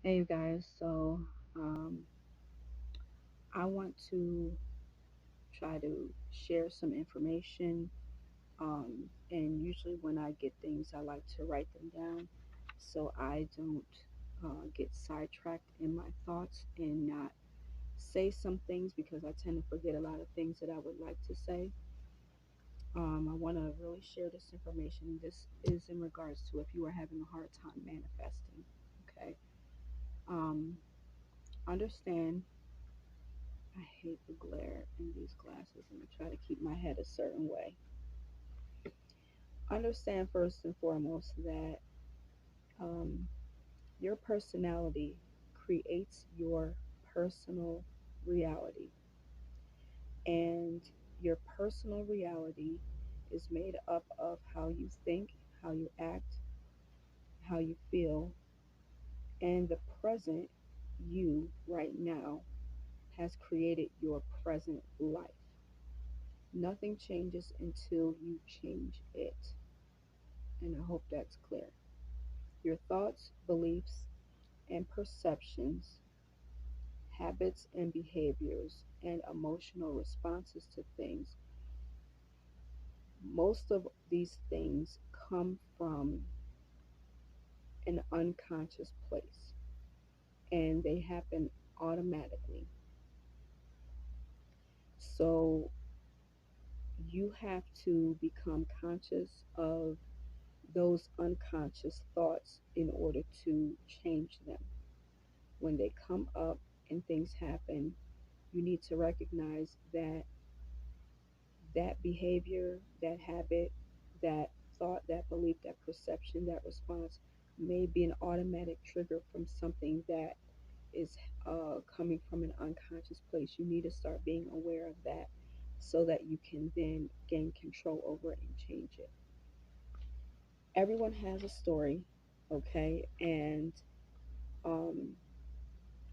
Hey, you guys, um, I want to try to share some information. And usually, when I get things, I like to write them down so I don't get sidetracked in my thoughts and not say some things because I tend to forget a lot of things that I would like to say. I want to really share this information. This is in regards to if you are having a hard time manifesting. Okay. Um, Understand. I hate the glare in these glasses. I'm going to try to keep my head a certain way. Understand first and foremost that um, your personality creates your personal reality. And your personal reality is made up of how you think, how you act, how you feel, and the present you right now has created your present life. Nothing changes until you change it. And I hope that's clear. Your thoughts, beliefs, and perceptions, habits and behaviors, and emotional responses to things, most of these things come from an unconscious place and they happen automatically. So you have to become conscious of those unconscious thoughts in order to change them. When they come up and things happen, you need to recognize that that behavior, that habit, that thought, that belief, that perception, that response may be an automatic trigger from something that is coming from an unconscious place. You need to start being aware of that so that you can then gain control over it and change it. Everyone has a story, okay? And um,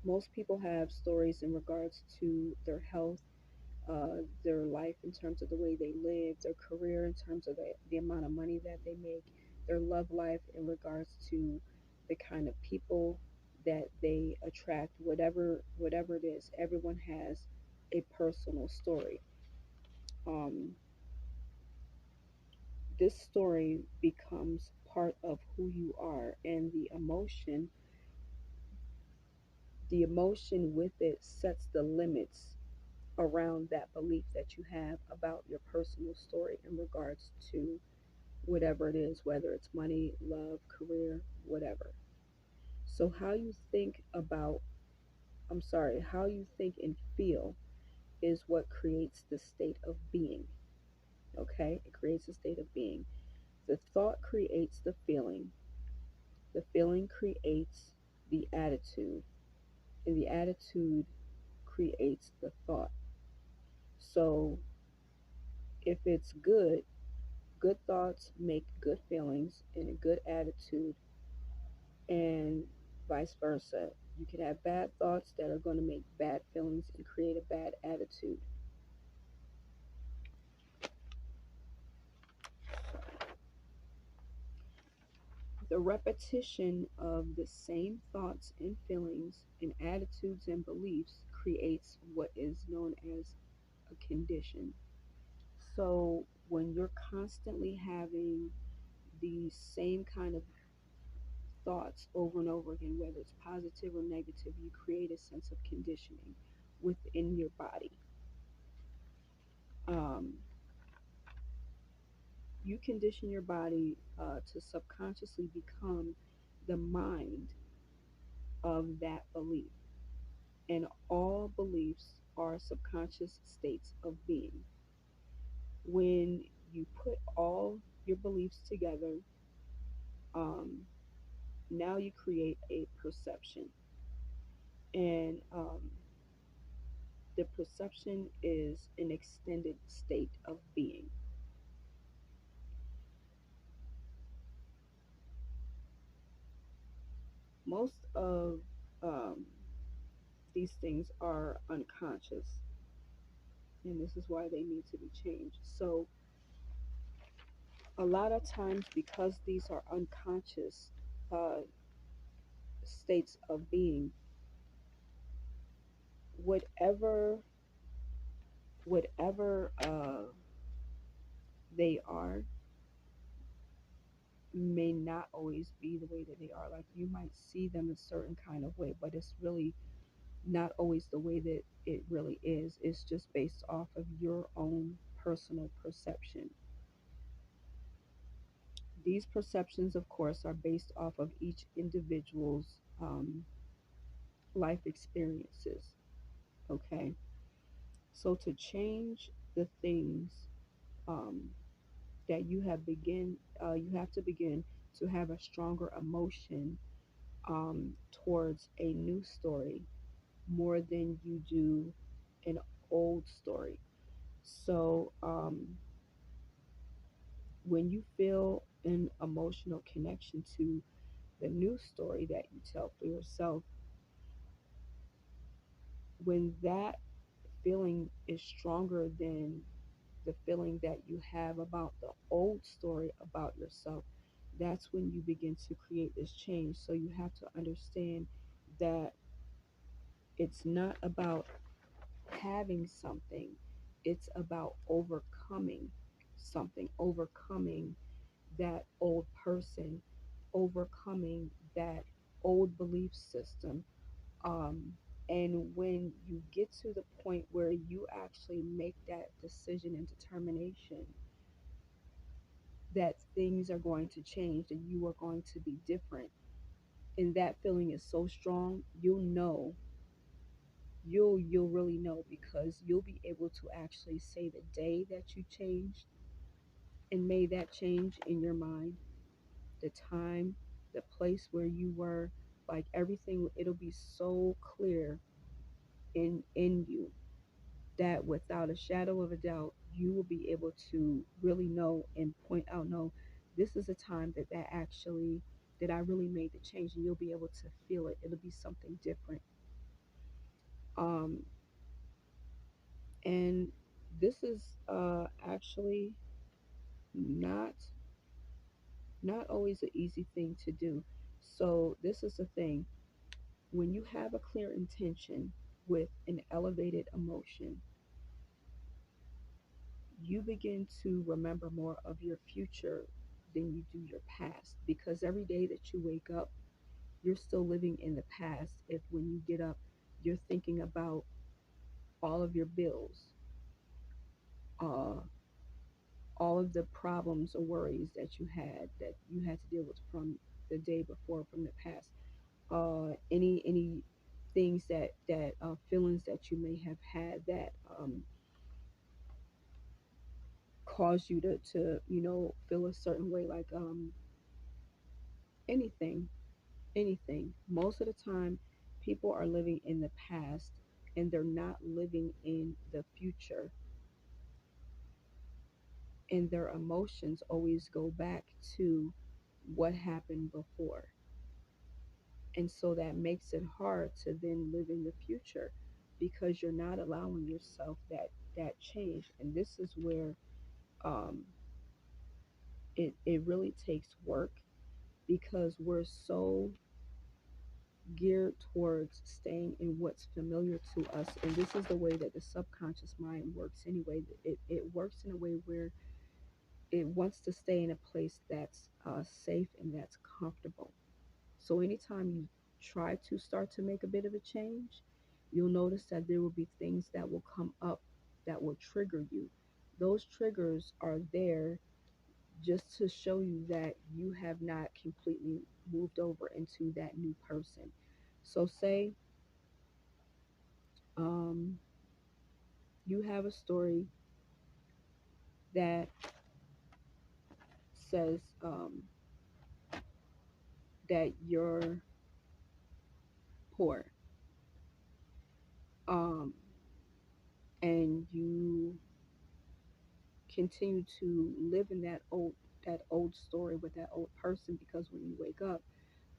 most people have stories in regards to their health, their life in terms of the way they live, their career in terms of the amount of money that they make, their love life in regards to the kind of people that they attract, whatever it is. Everyone has a personal story. Um, this story becomes part of who you are, and the emotion with it sets the limits around that belief that you have about your personal story in regards to whatever it is, whether it's money, love, career, whatever. So, how you think and feel is what creates the state of being. Okay? It creates a state of being. The thought creates the feeling creates the attitude, and the attitude creates the thought. So, if it's good, good thoughts make good feelings and a good attitude, and vice versa. You can have bad thoughts that are going to make bad feelings and create a bad attitude. The repetition of the same thoughts and feelings and attitudes and beliefs creates what is known as a condition. So when you're constantly having the same kind of thoughts over and over again, whether it's positive or negative, you create a sense of conditioning within your body. Um, you condition your body to subconsciously become the mind of that belief. And all beliefs are subconscious states of being. When you put all your beliefs together, um, now you create a perception. And the perception is an extended state of being. Most of um, these things are unconscious, and this is why they need to be changed. So, a lot of times, because these are unconscious, uh, states of being, whatever whatever they are may not always be the way that they are. Like you might see them a certain kind of way, but it's really not always the way that it really is. It's just based off of your own personal perception. These perceptions, of course, are based off of each individual's life experiences. Okay, so to change the things um, that you have to begin to have a stronger emotion towards a new story more than you do an old story. So when you feel an emotional connection to the new story that you tell for yourself, when that feeling is stronger than the feeling that you have about the old story about yourself, that's when you begin to create this change. So you have to understand that it's not about having something, it's about overcoming something, overcoming that old person, overcoming that old belief system. Um, and when you get to the point where you actually make that decision and determination that things are going to change, that you are going to be different, and that feeling is so strong, you'll really know, because you'll be able to actually say the day that you changed and made that change in your mind, the time, the place where you were, like everything, it'll be so clear in you that without a shadow of a doubt, you will be able to really know and point out, no, this is a time that I really made the change, and you'll be able to feel it. It'll be something different. Um, and this is actually not not always an easy thing to do. So this is the thing: when you have a clear intention with an elevated emotion, you begin to remember more of your future than you do your past, because every day that you wake up, you're still living in the past. If when you get up, you're thinking about all of your bills, uh, all of the problems or worries that you had to deal with from the day before, from the past, any things that feelings that you may have had that caused you to feel a certain way, like anything anything. Most of the time, people are living in the past and they're not living in the future. And their emotions always go back to what happened before. And so that makes it hard to then live in the future, because you're not allowing yourself that change. And this is where um, it really takes work, because we're so geared towards staying in what's familiar to us. And this is the way that the subconscious mind works anyway. It works in a way where it wants to stay in a place that's safe and that's comfortable. So anytime you try to start to make a bit of a change, you'll notice that there will be things that will come up that will trigger you. Those triggers are there just to show you that you have not completely moved over into that new person. So say um, you have a story that says that you're poor, um, and you continue to live in that old story with that old person, because when you wake up,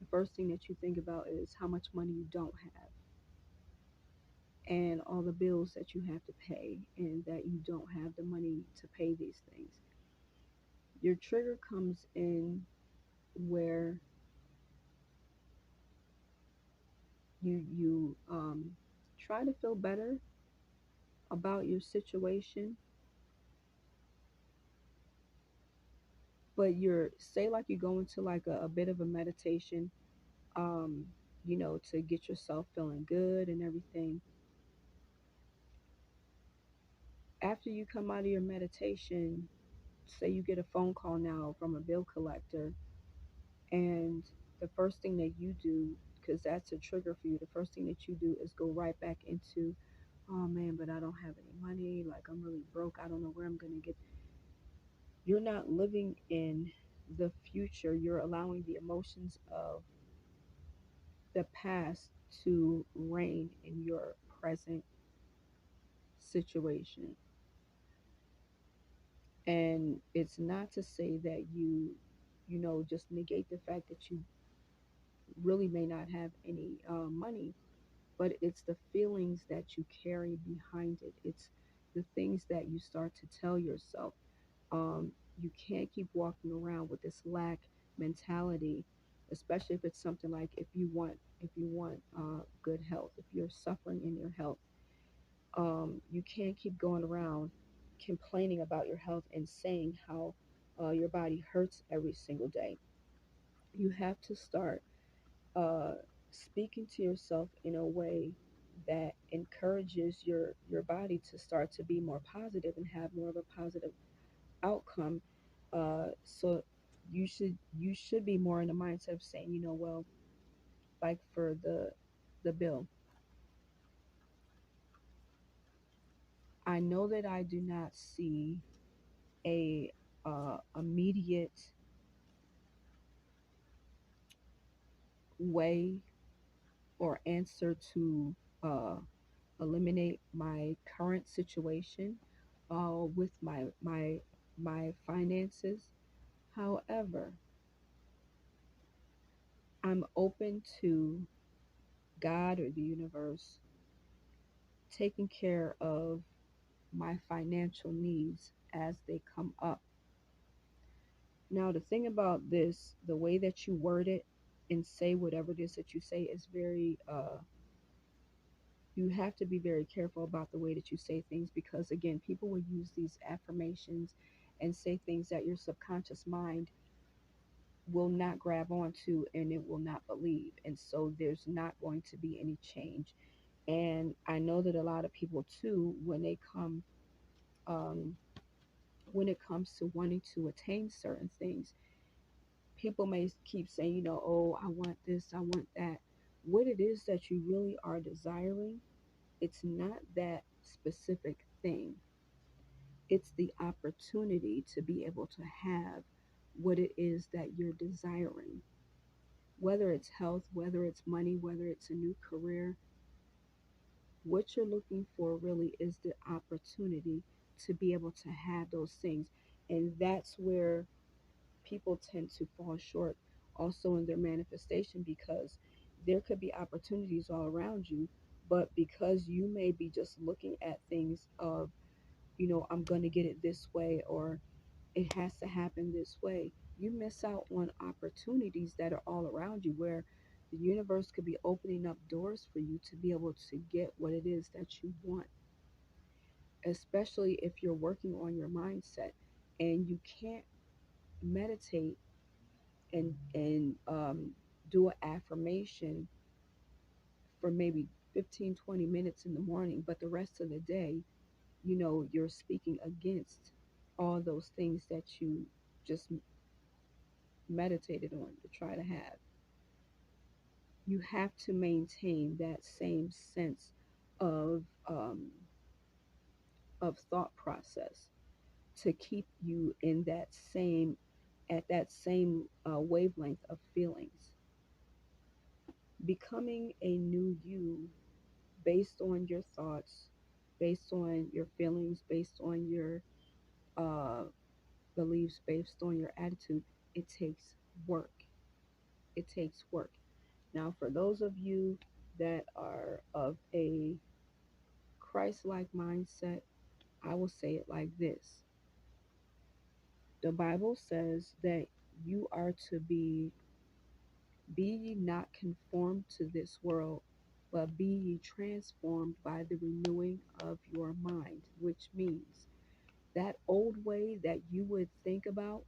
the first thing that you think about is how much money you don't have, and all the bills that you have to pay, and that you don't have the money to pay these things. Your trigger comes in where You try to feel better about your situation, but you're say like you go into like a bit of a meditation, um, to get yourself feeling good and everything. After you come out of your meditation, say you get a phone call now from a bill collector, and the first thing that you do, because that's a trigger for you, the first thing that you do is go right back into, oh man, but I don't have any money. Like, I'm really broke. I don't know where I'm going to get. You're not living in the future. You're allowing the emotions of the past to reign in your present situation. And it's not to say that just negate the fact that you really may not have any money, but it's the feelings that you carry behind it. It's the things that you start to tell yourself. You can't keep walking around with this lack mentality, especially if it's something like if you want good health, if you're suffering in your health. You can't keep going around complaining about your health and saying how your body hurts every single day. You have to start uh, speaking to yourself in a way that encourages your body to start to be more positive and have more of a positive outcome. So you should be more in the mindset of saying, well, like for the bill, I know that I do not see a immediate way or answer to uh, eliminate my current situation with my finances. However, I'm open to God or the universe taking care of my financial needs as they come up. Now, the thing about this, the way that you word it and say whatever it is that you say is very, you have to be very careful about the way that you say things because, again, people will use these affirmations and say things that your subconscious mind will not grab onto and it will not believe. And so there's not going to be any change. And I know that a lot of people, too, um, when it comes to wanting to attain certain things, people may keep saying, oh, I want this, I want that. What it is that you really are desiring, it's not that specific thing. It's the opportunity to be able to have what it is that you're desiring. Whether it's health, whether it's money, whether it's a new career, what you're looking for really is the opportunity to be able to have those things. And that's where people tend to fall short also in their manifestation because there could be opportunities all around you, but because you may be just looking at things of, I'm going to get it this way or it has to happen this way, you miss out on opportunities that are all around you where the universe could be opening up doors for you to be able to get what it is that you want, especially if you're working on your mindset and you can't meditate and do an affirmation for maybe 15, 20 minutes in the morning, but the rest of the day, you're speaking against all those things that you just meditated on to try to have. You have to maintain that same sense of um, of thought process to keep you in that same at that same wavelength of feelings. Becoming a new you based on your thoughts, based on your feelings, based on your uh, beliefs, based on your attitude, it takes work. It takes work. Now, for those of you that are of a Christ like mindset, I will say it like this: the Bible says that you are to be ye not conformed to this world, but be ye transformed by the renewing of your mind, which means that old way that you would think about,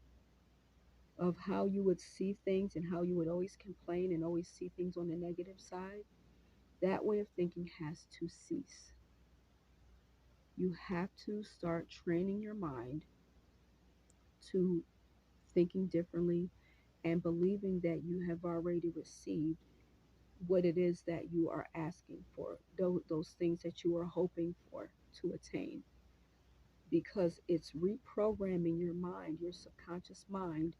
of how you would see things and how you would always complain and always see things on the negative side, that way of thinking has to cease. You have to start training your mind to thinking differently and believing that you have already received what it is that you are asking for, those things that you are hoping for to attain, because it's reprogramming your mind, your subconscious mind,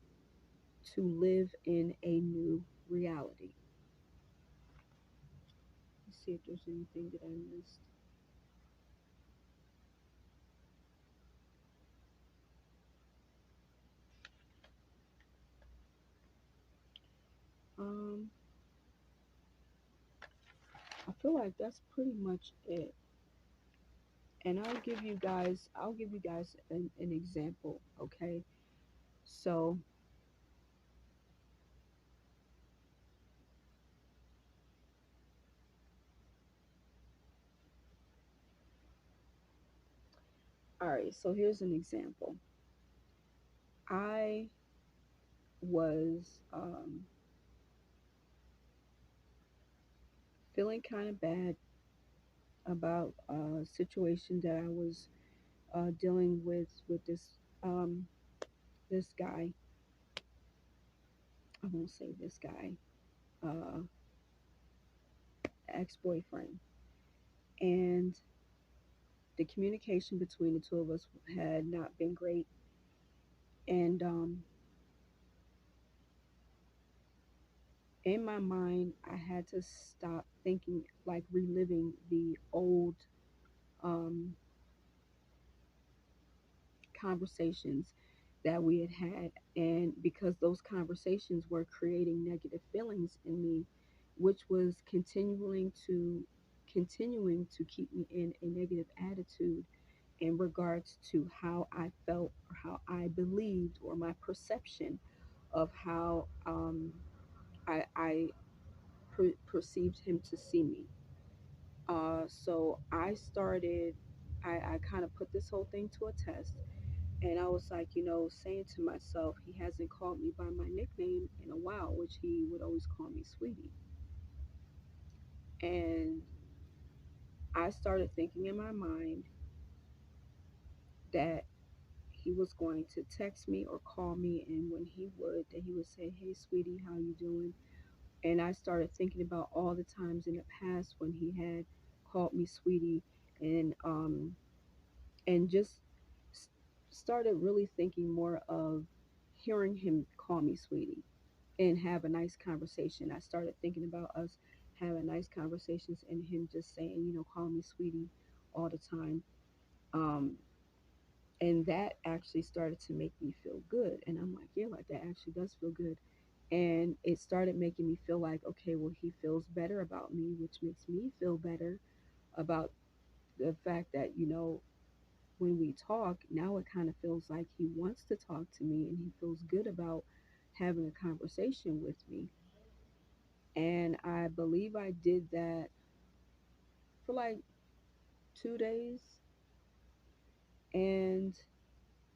to live in a new reality. Let's see if there's anything that I missed. Um, I feel like that's pretty much it. And I'll give you guys an example, okay? So, all right, so here's an example. I was feeling kind of bad about a situation that I was dealing with this guy. I won't say this guy, uh, ex boyfriend, and the communication between the two of us had not been great. And in my mind, I had to stop thinking, like reliving the old um, conversations that we had had, and because those conversations were creating negative feelings in me, which was continuing to keep me in a negative attitude in regards to how I felt or how I believed or my perception of how I perceived him to see me. So I kind of put this whole thing to a test. And I was like, saying to myself, he hasn't called me by my nickname in a while, which he would always call me sweetie. And I started thinking in my mind that he was going to text me or call me, and when he would, that he would say, "Hey, sweetie, how you doing?" And I started thinking about all the times in the past when he had called me sweetie, and just s- started really thinking more of hearing him call me sweetie and have a nice conversation. I started thinking about us having nice conversations and him just saying, call me sweetie all the time. Um, and that actually started to make me feel good. And I'm like, yeah, like that actually does feel good. And it started making me feel like, okay, well, he feels better about me, which makes me feel better about the fact that, when we talk, now it kind of feels like he wants to talk to me and he feels good about having a conversation with me. And I believe I did that for like 2 days. And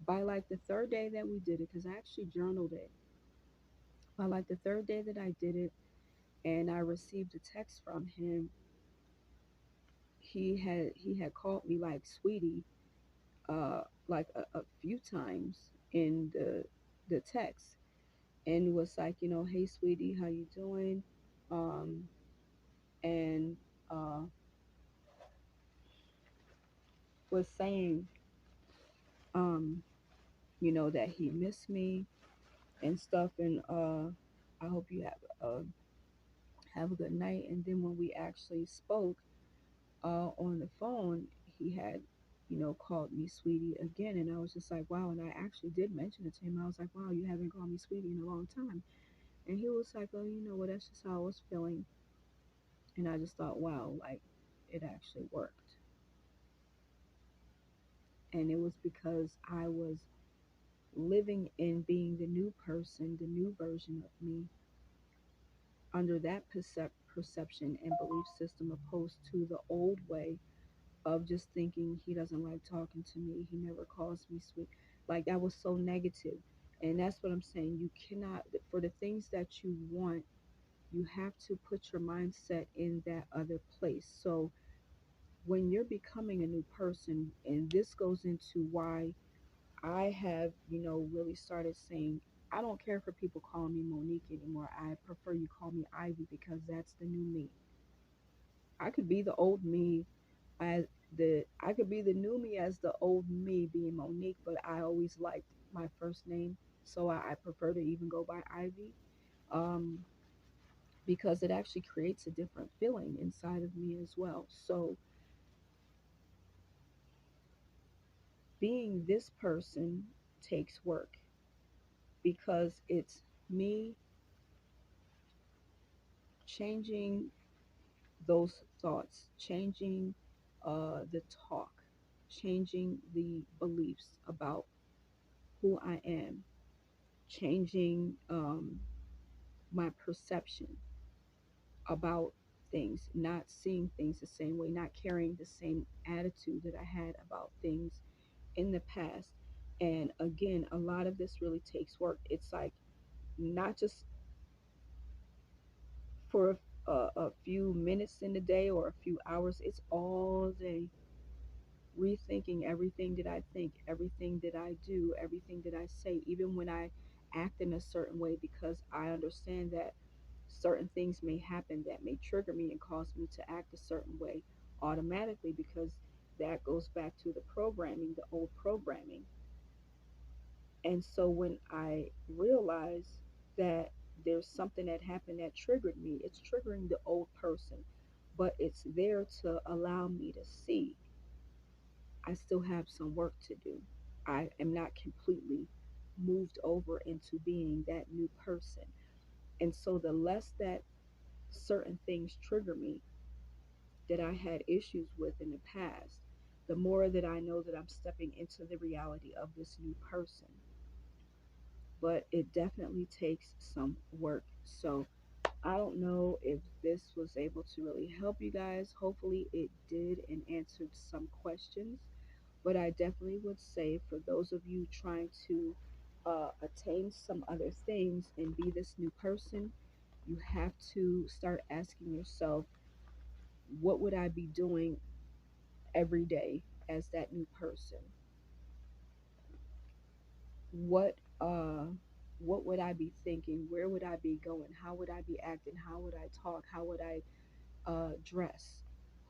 by like the third day that we did it, because I actually journaled it, by like the third day that I did it, and I received a text from him, he had called me like sweetie, like a few times in the text, and was like, hey sweetie, how you doing? Um, and was saying, um, that he missed me and stuff, and I hope you have a good night. And then when we actually spoke on the phone, he had called me sweetie again, and I was just like, wow. And I actually did mention it to him. I was like, wow, you haven't called me sweetie in a long time. And he was like, oh, well, that's just how I was feeling. And I just thought, wow, like it actually worked. And it was because I was living in being the new person, the new version of me, under that perception and belief system opposed to the old way of just thinking he doesn't like talking to me, he never calls me sweet. Like that was so negative. And that's what I'm saying. You cannot, for the things that you want, you have to put your mindset in that other place. So when you're becoming a new person, and this goes into why I have, really started saying, I don't care for people calling me Monique anymore. I prefer you call me Ivy because that's the new me. I could be the old me as I could be the new me as the old me being Monique, but I always liked my first name, so I prefer to even go by Ivy, um, because it actually creates a different feeling inside of me as well. So being this person takes work because it's me changing those thoughts, changing the talk, changing the beliefs about who I am, changing my perception about things, not seeing things the same way, not carrying the same attitude that I had about things in the past. And again, a lot of this really takes work. It's like not just for a few minutes in the day or a few hours, it's all day rethinking everything that I think, everything that I do, everything that I say, even when I act in a certain way, because I understand that certain things may happen that may trigger me and cause me to act a certain way automatically, because that goes back to the programming, the old programming. And so when I realize that there's something that happened that triggered me, it's triggering the old person, but it's there to allow me to see I still have some work to do. I am not completely moved over into being that new person. And so the less that certain things trigger me that I had issues with in the past, the more that I know that I'm stepping into the reality of this new person. But it definitely takes some work. So I don't know if this was able to really help you guys. Hopefully, it did and answered some questions. But I definitely would say for those of you trying to attain some other things and be this new person, you have to start asking yourself, what would I be doing every day as that new person? What what would I be thinking? Where would I be going? How would I be acting? How would I talk? How would I dress?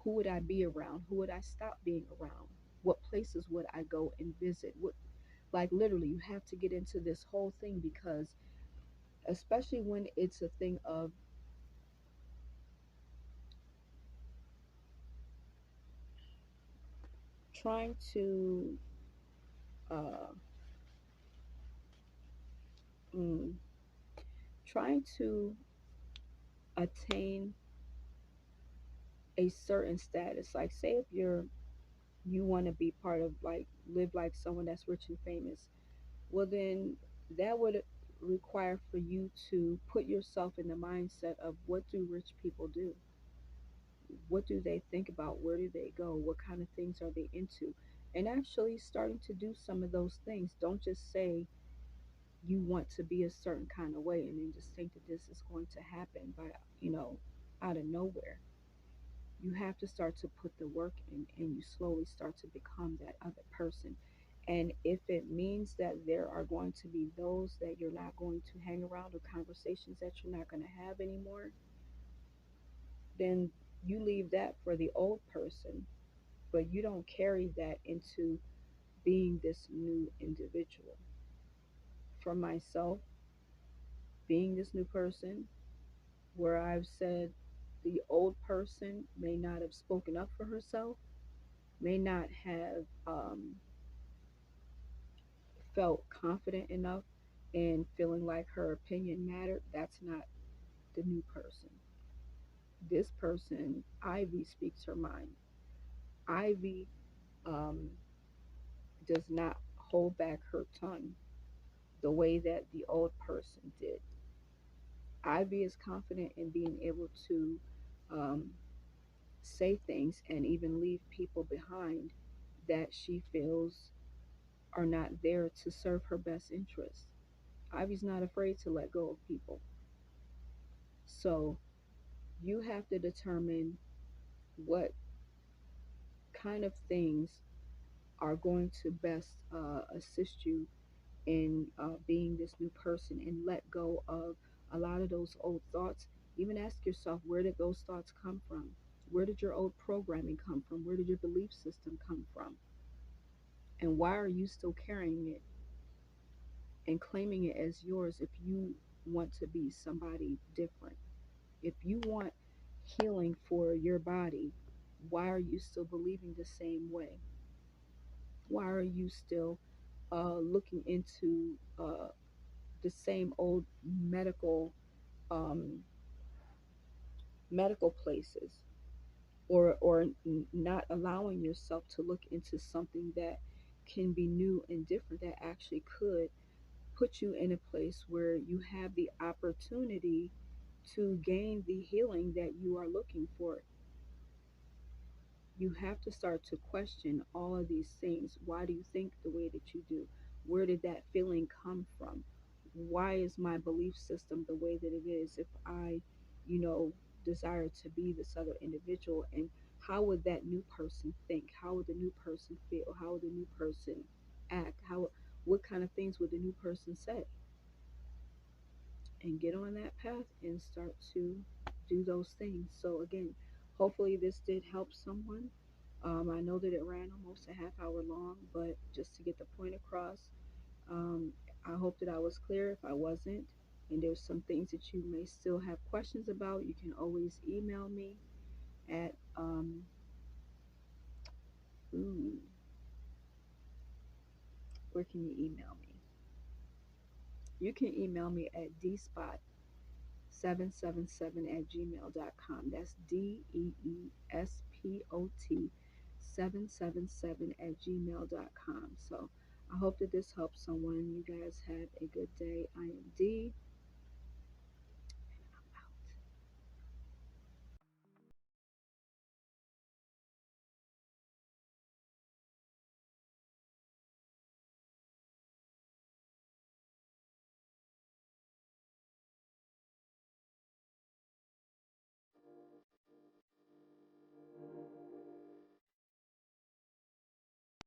Who would I be around? Who would I stop being around? What places would I go and visit? What, like literally, you have to get into this whole thing because, especially when it's a thing of trying to uh, mm, trying to attain a certain status. Like, say if you want to be part of, like, live like someone that's rich and famous, well then that would require for you to put yourself in the mindset of what do rich people do, what do they think about, where do they go, what kind of things are they into, and actually starting to do some of those things. Don't just say you want to be a certain kind of way and then just think that this is going to happen by, you know out of nowhere. You have to start to put the work in, and you slowly start to become that other person. And if it means that there are going to be those that you're not going to hang around or conversations that you're not going to have anymore, then you leave that for the old person, but you don't carry that into being this new individual. For myself, being this new person, where I've said the old person may not have spoken up for herself, may not have felt confident enough in feeling like her opinion mattered, that's not the new person. This person, Ivy, speaks her mind. Ivy um, does not hold back her tongue the way that the old person did. Ivy is confident in being able to um, say things and even leave people behind that she feels are not there to serve her best interest. Ivy's not afraid to let go of people. So you have to determine what kind of things are going to best assist you in being this new person and let go of a lot of those old thoughts. Even ask yourself, where did those thoughts come from? Where did your old programming come from? Where did your belief system come from? And why are you still carrying it and claiming it as yours if you want to be somebody different? If you want healing for your body, why are you still believing the same way? Why are you still looking into the same old um, medical places, or not allowing yourself to look into something that can be new and different, that actually could put you in a place where you have the opportunity to gain the healing that you are looking for? You have to start to question all of these things. Why do you think the way that you do? Where did that feeling come from? Why is my belief system the way that it is if I, you know, desire to be this other individual? And how would that new person think? How would the new person feel? How would the new person act? What kind of things would the new person say? And get on that path and start to do those things. So, again, hopefully, this did help someone. I know that it ran almost a half hour long, but just to get the point across, um, I hope that I was clear. If I wasn't, and there's some things that you may still have questions about, you can always email me at, ooh, where can you email me? You can email me at dspot777 at gmail.com. That's DEESPOT 777 at gmail.com. So I hope that this helps someone. You guys have a good day. I am D.